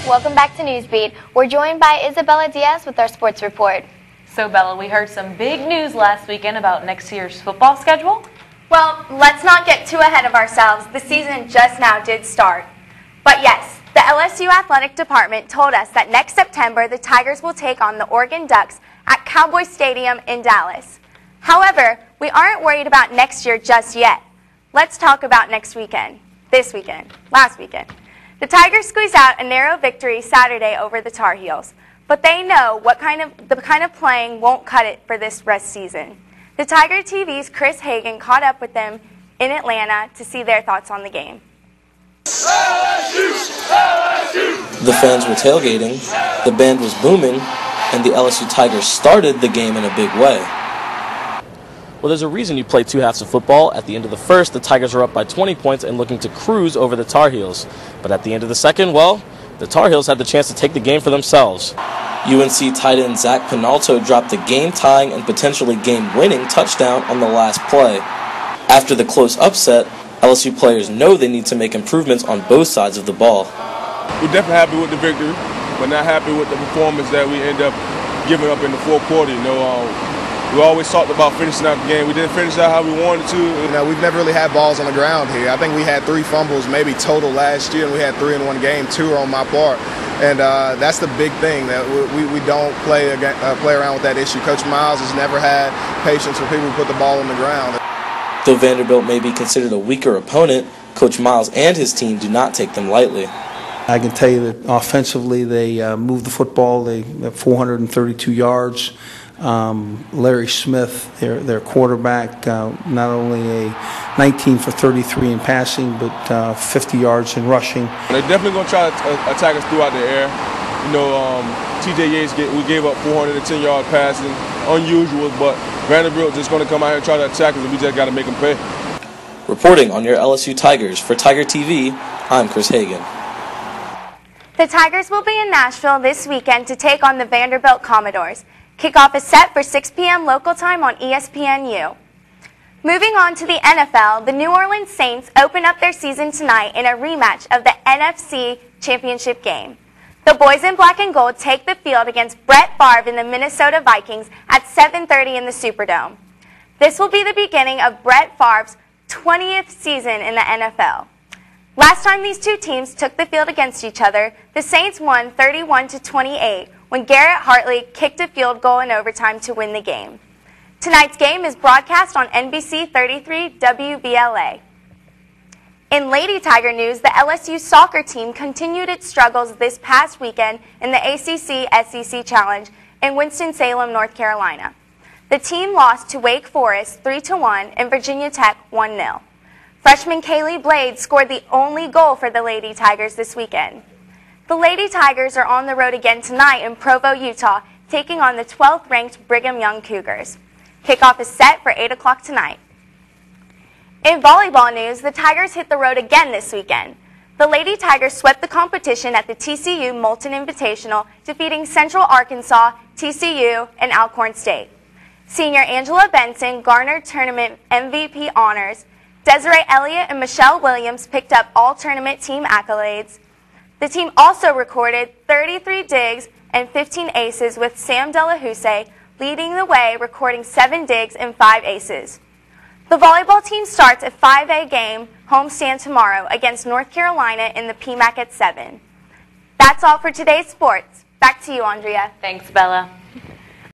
Welcome back to Newsbeat. We're joined by Isabella Diaz with our sports report. So Bella, we heard some big news last weekend about next year's football schedule. Well, let's not get too ahead of ourselves. The season just now did start. But yes, the LSU athletic department told us that next September the Tigers will take on the Oregon Ducks at Cowboy Stadium in Dallas. However, we aren't worried about next year just yet. Let's talk about last weekend. The Tigers squeezed out a narrow victory Saturday over the Tar Heels, but they know the kind of playing won't cut it for this rest season. The TigerTV's Chris Hagan caught up with them in Atlanta to see their thoughts on the game. LSU! LSU! The fans were tailgating, the band was booming, and the LSU Tigers started the game in a big way. Well, there's a reason you play two halves of football. At the end of the first, the Tigers are up by 20 points and looking to cruise over the Tar Heels. But at the end of the second, well, the Tar Heels had the chance to take the game for themselves. UNC tight end Zach Pinalto dropped the game-tying and potentially game-winning touchdown on the last play. After the close upset, LSU players know they need to make improvements on both sides of the ball. We're definitely happy with the victory, but not happy with the performance that we end up giving up in the fourth quarter. We always talked about finishing out the game. We didn't finish out how we wanted to. We've never really had balls on the ground here. I think we had 3 fumbles maybe total last year, and we had 3 in one game. 2 are on my part. And that's the big thing, that we don't play around with that issue. Coach Miles has never had patience for people who put the ball on the ground. Though Vanderbilt may be considered a weaker opponent, Coach Miles and his team do not take them lightly. I can tell you that offensively they moved the football. They have 432 yards. Larry Smith, their quarterback, not only a 19 for 33 in passing, but 50 yards in rushing. They're definitely going to try to attack us throughout the air. TJ Yates, we gave up 410-yard passing, unusual, but Vanderbilt just going to come out here and try to attack us, and we just got to make them pay. Reporting on your LSU Tigers for Tiger TV, I'm Chris Hagan. The Tigers will be in Nashville this weekend to take on the Vanderbilt Commodores. Kickoff is set for 6 p.m. local time on ESPNU. Moving on to the NFL, the New Orleans Saints open up their season tonight in a rematch of the NFC Championship game. The boys in black and gold take the field against Brett Favre and the Minnesota Vikings at 7:30 in the Superdome. This will be the beginning of Brett Favre's 20th season in the NFL. Last time these two teams took the field against each other, the Saints won 31-28 when Garrett Hartley kicked a field goal in overtime to win the game. Tonight's game is broadcast on NBC 33 WBLA. In Lady Tiger news, the LSU soccer team continued its struggles this past weekend in the ACC-SEC Challenge in Winston-Salem, North Carolina. The team lost to Wake Forest 3-1 and Virginia Tech 1-0. Freshman Kaylee Blade scored the only goal for the Lady Tigers this weekend. The Lady Tigers are on the road again tonight in Provo, Utah, taking on the 12th-ranked Brigham Young Cougars. Kickoff is set for 8 o'clock tonight. In volleyball news, the Tigers hit the road again this weekend. The Lady Tigers swept the competition at the TCU Moulton Invitational, defeating Central Arkansas, TCU, and Alcorn State. Senior Angela Benson garnered tournament MVP honors. Desiree Elliott and Michelle Williams picked up all tournament team accolades. The team also recorded 33 digs and 15 aces, with Sam Delahousse leading the way, recording 7 digs and 5 aces. The volleyball team starts a 5A game homestand tomorrow against North Carolina in the PMAC at 7. That's all for today's sports. Back to you, Andrea. Thanks, Bella.